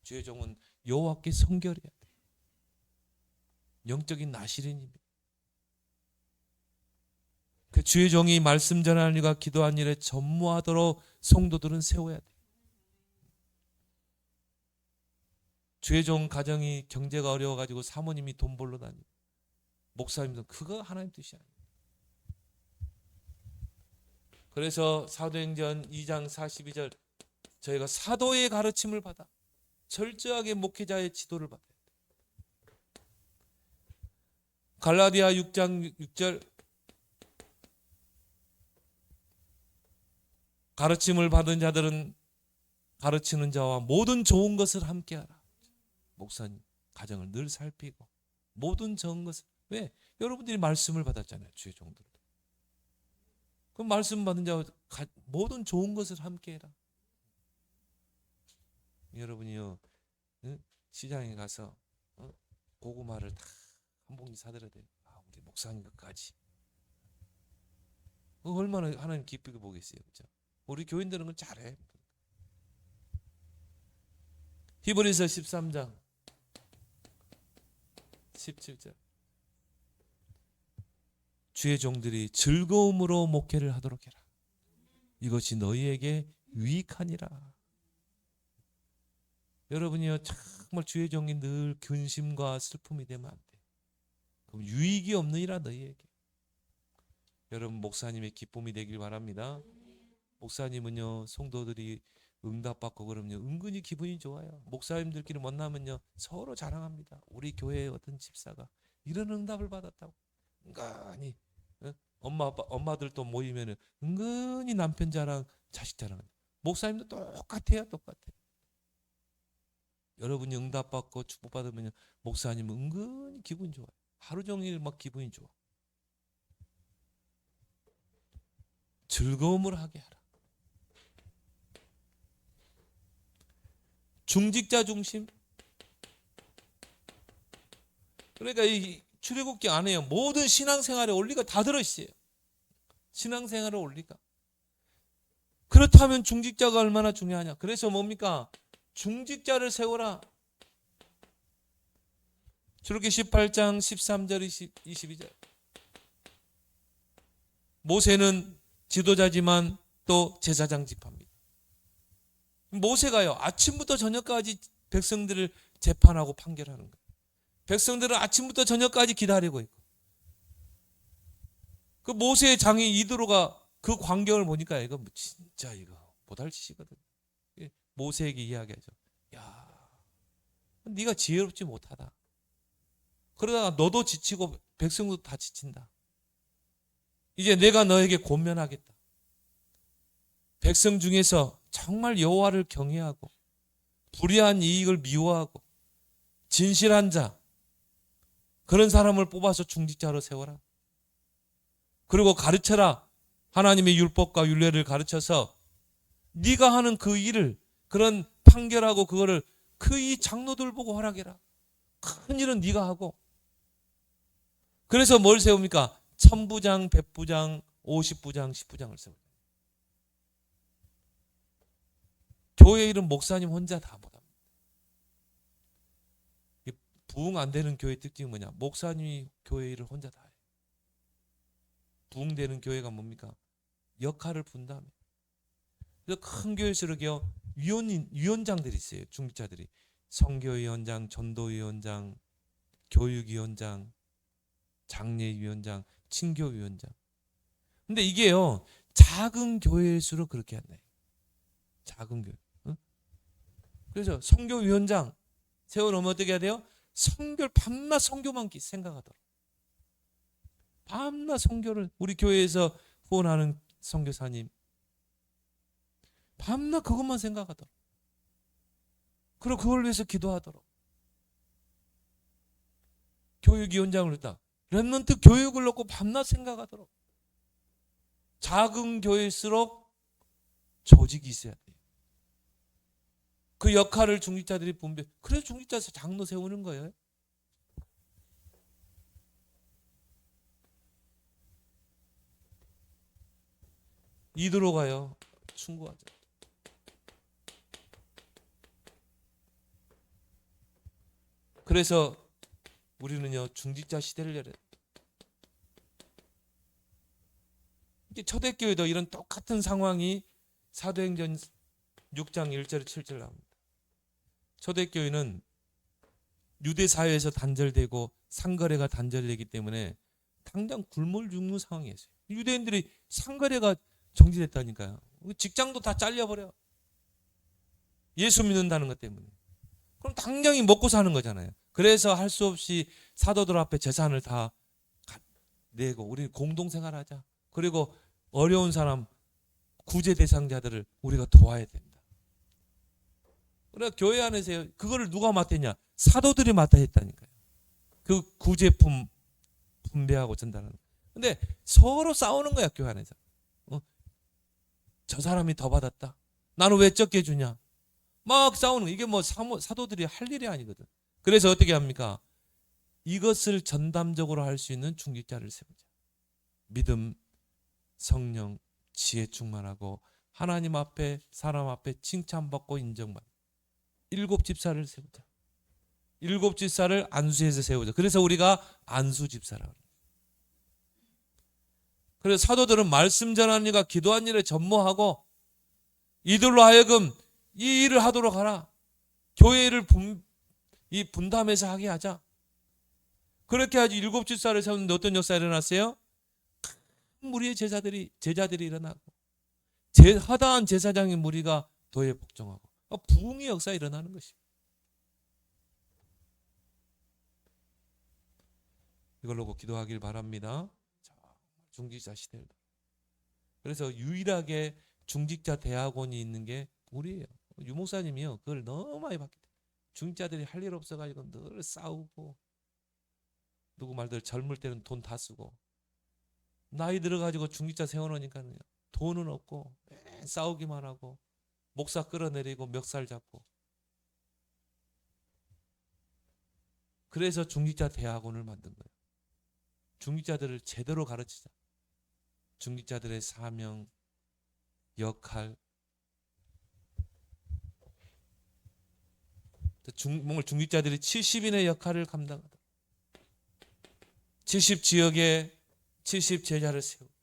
주의 종은 여호와께 성결해야 돼. 영적인 나시린입니다. 주의 종이 말씀 전하는 일과 기도하는 일에 전무하도록 성도들은 세워야 돼. 주의 종 가정이 경제가 어려워가지고 사모님이 돈 벌러 다니고 목사님도 그거 하나님 뜻이 아니에요. 그래서 사도행전 2장 42절 저희가 사도의 가르침을 받아 철저하게 목회자의 지도를 받아야 돼. 갈라디아 6장 6절 가르침을 받은 자들은 가르치는 자와 모든 좋은 것을 함께하라. 목사님 가정을 늘 살피고 모든 좋은 것을. 왜? 여러분들이 말씀을 받았잖아요. 주의 종들. 그럼 말씀 받은 자와 모든 좋은 것을 함께해라. 여러분이요 시장에 가서 고구마를 다 한 봉지 사들어야 돼요. 우리 목사님 것까지. 얼마나 하나님 기쁘게 보겠어요. 그렇죠? 우리 교인들은 건 잘해. 히브리서 13장 17절 주의 종들이 즐거움으로 목회를 하도록 해라. 이것이 너희에게 유익하니라. 여러분이요 정말 주의 종이 늘 근심과 슬픔이 되면 안 돼. 그럼 유익이 없느니라 너희에게. 여러분 목사님의 기쁨이 되길 바랍니다. 목사님은요 성도들이 응답받고 그러면요 은근히 기분이 좋아요. 목사님들끼리 만나면요 서로 자랑합니다. 우리 교회의 어떤 집사가 이런 응답을 받았다고. 은근히 엄마들도 모이면은 은근히 남편 자랑, 자식 자랑. 목사님도 똑같아요, 똑같아. 여러분이 응답받고 축복받으면 목사님은 은근히 기분 좋아요. 하루 종일 막 기분이 좋아. 즐거움을 하게 하라. 중직자 중심. 그러니까 이 출애굽기 안에요 모든 신앙생활의 원리가 다 들어있어요. 신앙생활의 원리가. 그렇다면 중직자가 얼마나 중요하냐. 그래서 뭡니까? 중직자를 세워라. 출애굽기 18장 13절 22절 모세는 지도자지만 또 제사장 집합니다. 모세가요 아침부터 저녁까지 백성들을 재판하고 판결하는 거예요. 백성들은 아침부터 저녁까지 기다리고 있고 그 모세의 장인 이드로가 그 광경을 보니까 이거 진짜 이거 못할 짓이거든. 모세에게 이야기하죠. 야, 네가 지혜롭지 못하다. 그러다가 너도 지치고 백성도 다 지친다. 이제 내가 너에게 권면하겠다. 백성 중에서 정말 여호와를 경외하고 불의한 이익을 미워하고 진실한 자 그런 사람을 뽑아서 중직자로 세워라. 그리고 가르쳐라. 하나님의 율법과 율례를 가르쳐서 네가 하는 그 일을 그런 판결하고 그거를 그 이 장로들 보고 허락해라. 큰 일은 네가 하고. 그래서 뭘 세웁니까? 1000부장, 100부장, 50부장, 10부장을 세워요. 교회 일은 목사님 혼자 다 못합니다. 부흥 안 되는 교회 특징은 뭐냐? 목사님이 교회 일을 혼자 다 해요. 부흥되는 교회가 뭡니까? 역할을 분담해요. 그래서 큰 교회일수록요 위원장들이 있어요. 중직자들이. 선교위원장, 전도위원장, 교육위원장, 장례위원장, 친교위원장. 근데 이게요 작은 교회일수록 그렇게 한다. 작은 교회. 그래서 선교위원장 세워놓으면 어떻게 해야 돼요? 선교를 밤낮 선교만 생각하도록. 밤낮 선교를 우리 교회에서 후원하는 선교사님 밤낮 그것만 생각하도록. 그리고 그걸 위해서 기도하도록. 교육위원장을 했다. 렘넌트 교육을 놓고 밤낮 생각하도록. 작은 교회일수록 조직이 있어야 돼요. 그 역할을 중직자들이 분배. 그래서 중직자에서 장로 세우는 거예요. 이드로가요 충고하죠. 그래서 우리는요 중직자 시대를 열어야 돼요. 초대교회도 이런 똑같은 상황이 사도행전 6장 1절 7절 나옵니다. 초대교회는 유대 사회에서 단절되고 상거래가 단절되기 때문에 당장 굶어 죽는 상황이었어요. 유대인들이 상거래가 정지됐다니까요. 직장도 다 잘려버려. 예수 믿는다는 것 때문에. 그럼 당장이 먹고 사는 거잖아요. 그래서 할 수 없이 사도들 앞에 재산을 다 내고 우리 공동생활하자. 그리고 어려운 사람, 구제 대상자들을 우리가 도와야 된다. 그래 교회 안에서 그거를 누가 맡았냐? 사도들이 맡아 했다니까요. 그 구제품 분배하고 전달하는. 근데 서로 싸우는 거야 교회 안에서. 저 사람이 더 받았다. 나는 왜 적게 주냐? 막 싸우는 거. 이게 뭐 사도들이 할 일이 아니거든. 그래서 어떻게 합니까? 이것을 전담적으로 할 수 있는 중직자를 세우자. 믿음, 성령, 지혜 충만하고 하나님 앞에 사람 앞에 칭찬받고 인정받는 7 집사를 세우자. 7 집사를 안수해서 세우자. 그래서 우리가 안수 집사라고 합니다. 그래서 사도들은 말씀 전하는 일과 기도하는 일에 전무하고 이들로 하여금 이 일을 하도록 하라. 교회를 분담해서 하게 하자. 그렇게 하지 7 집사를 세우는데 어떤 역사가 일어났어요? 큰 무리의 제자들이 일어나고 허다한 제사장의 무리가 도에 복종하고 부흥의 역사가 일어나는 것입니다. 이걸로 기도하길 바랍니다. 중직자 시대를. 그래서 유일하게 중직자 대학원이 있는 게 우리예요. 유목사님이요. 그걸 너무 많이 봤기 때문에. 중직자들이 할 일 없어가지고 늘 싸우고 누구 말대로 젊을 때는 돈 다 쓰고 나이 들어가지고 중직자 세워놓으니까는 돈은 없고 싸우기만 하고 목사 끌어내리고 멱살 잡고. 그래서 중직자 대학원을 만든 거예요. 중직자들을 제대로 가르치자. 중직자들의 사명, 역할. 중직자들이 70인의 역할을 감당하다. 70 지역에 70 제자를 세우고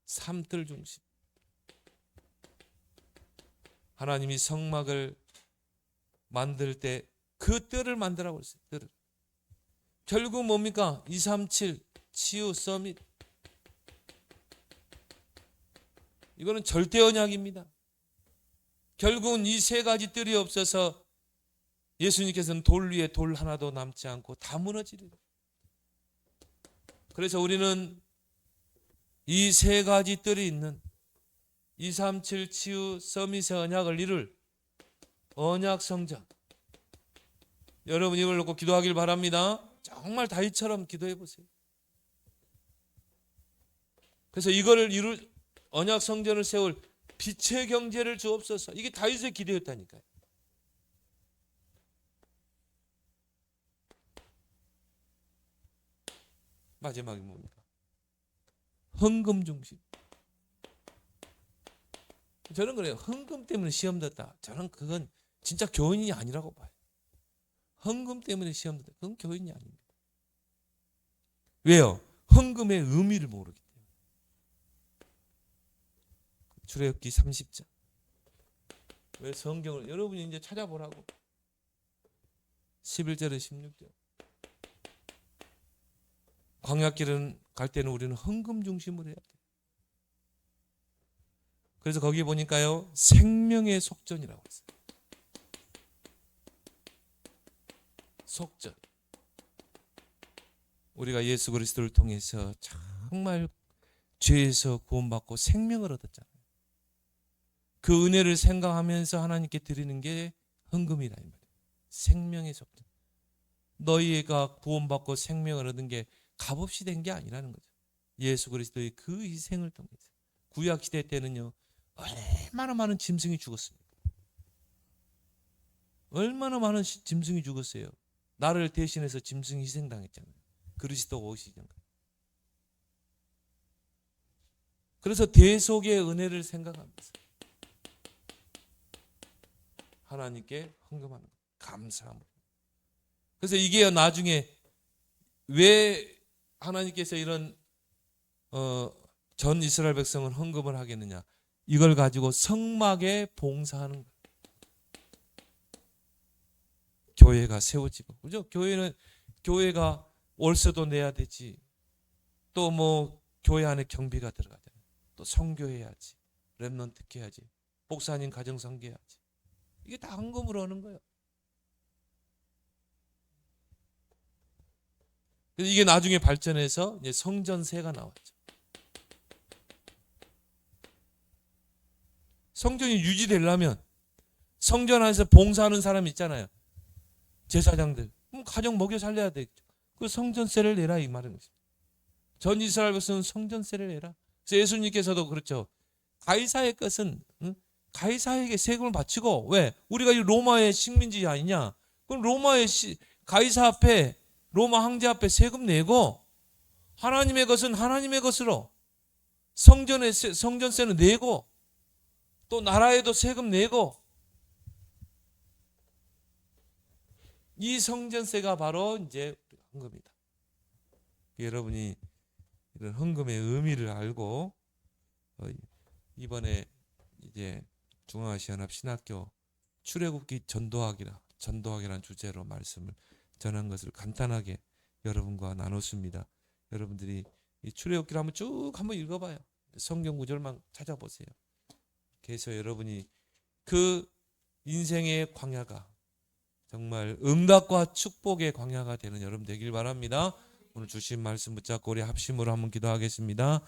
삶들 중심. 하나님이 성막을 만들 때 그 뜰을 만들라고 했어요. 뜰을. 결국 뭡니까? 237 치유 서밋. 이거는 절대 언약입니다. 결국은 이 3가지 뜰이 없어서 예수님께서는 돌 위에 돌 하나도 남지 않고 다 무너지리라. 그래서 우리는 이 3가지 뜰이 있는 237 치유 서밋의 언약을 이룰 언약 성전. 여러분 이걸 놓고 기도하길 바랍니다. 정말 다윗처럼 기도해 보세요. 그래서 이거를 이룰 언약 성전을 세울 빛의 경제를 주옵소서. 이게 다윗의 기도였다니까요. 마지막이 뭡니까? 헌금 중심. 저는 그래요. 헌금 때문에 시험 졌다. 저는 그건 진짜 교인이 아니라고 봐요. 헌금 때문에 시험 졌다. 그건 교인이 아닙니다. 왜요? 헌금의 의미를 모르기 때문에. 출애굽기 30장. 왜 성경을 여러분이 이제 찾아보라고. 11절에 16절. 광야길은 갈 때는 우리는 헌금 중심으로 해야 돼요. 그래서 거기 보니까요. 생명의 속전이라고 했어요. 속전. 우리가 예수 그리스도를 통해서 정말 죄에서 구원받고 생명을 얻었잖아요. 그 은혜를 생각하면서 하나님께 드리는 게 헌금이라 이 말이에요. 생명의 속전. 너희가 구원받고 생명을 얻은 게 값없이 된 게 아니라는 거죠. 예수 그리스도의 그 희생을 통해서. 구약 시대 때는요. 얼마나 많은 짐승이 죽었습니까? 얼마나 많은 짐승이 죽었어요. 나를 대신해서 짐승이 희생당했잖아요. 그리스도 오시기 전까지. 그래서 대속의 은혜를 생각하면서 하나님께 헌금하는 것. 감사함으로. 그래서 이게 나중에 왜 하나님께서 이런 전 이스라엘 백성은 헌금을 하겠느냐? 이걸 가지고 성막에 봉사하는 거예요. 교회가 세워지고, 그죠? 교회가 월세도 내야 되지. 또 뭐 교회 안에 경비가 들어가잖아요. 또 선교해야지. 렘넌트 해야지. 목사님 가정 선교해야지. 이게 다 헌금으로 하는 거예요. 그래서 이게 나중에 발전해서 이제 성전세가 나왔죠. 성전이 유지되려면 성전 안에서 봉사하는 사람 있잖아요. 제사장들. 가정 먹여 살려야 되겠죠. 그 성전세를 내라 이 말인 것입니다. 전 이스라엘 백성은 성전세를 내라. 그래서 예수님께서도 그렇죠. 가이사의 것은 가이사에게 세금을 바치고, 왜? 우리가 이 로마의 식민지 아니냐? 그럼 가이사 앞에, 로마 황제 앞에 세금 내고, 하나님의 것은 하나님의 것으로, 성전세는 내고, 또 나라에도 세금 내고, 이 성전세가 바로 이제 헌금이다. 여러분이 이런 헌금의 의미를 알고 이번에 이제 중앙아시아연합 신학교 출애굽기 전도학이라는 주제로 말씀을 전한 것을 간단하게 여러분과 나눴습니다. 여러분들이 이 출애굽기를 한번 쭉 한번 읽어봐요. 성경 구절만 찾아보세요. 그래서 여러분이 그 인생의 광야가 정말 응답과 축복의 광야가 되는 여러분 되길 바랍니다. 오늘 주신 말씀 붙잡고 우리 합심으로 한번 기도하겠습니다.